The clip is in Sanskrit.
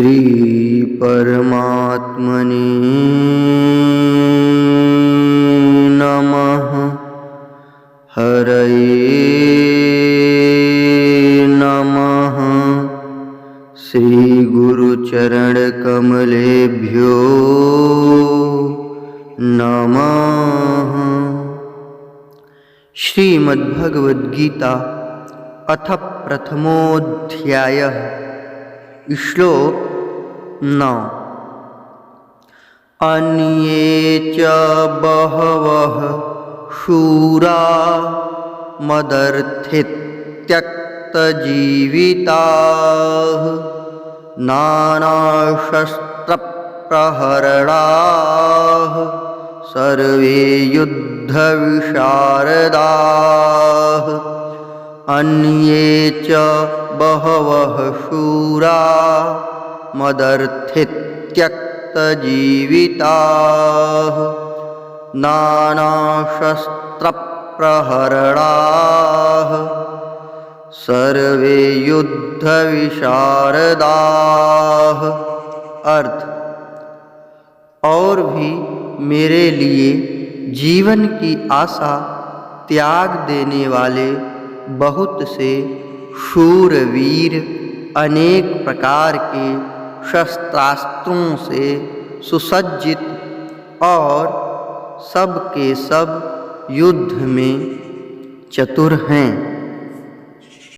श्री परमात्मने नमः। हरये नमः। श्री गुरुचरण कमलेभ्यो नमः। श्रीमद्भगवद्गीता अथ प्रथमोऽध्यायः। श्लोक 9। अन्ये च बहवः शूरा मदर्थित्यक्तजीविताः नानाशस्त्रप्रहरणाः सर्वे युद्धविशारदाः। अन्ये च बहवः शूरा मदर्थित्यक्तजीविताः नानाशस्त्रप्रहरणाः सर्वे युद्धविशारदाः। अर्थ: और भी मेरे लिए जीवन की आशा त्याग देने वाले बहुत से शूरवीर अनेक प्रकार के शस्त्रास्त्रों से सुसज्जित और सब के सब युद्ध में चतुर हैं।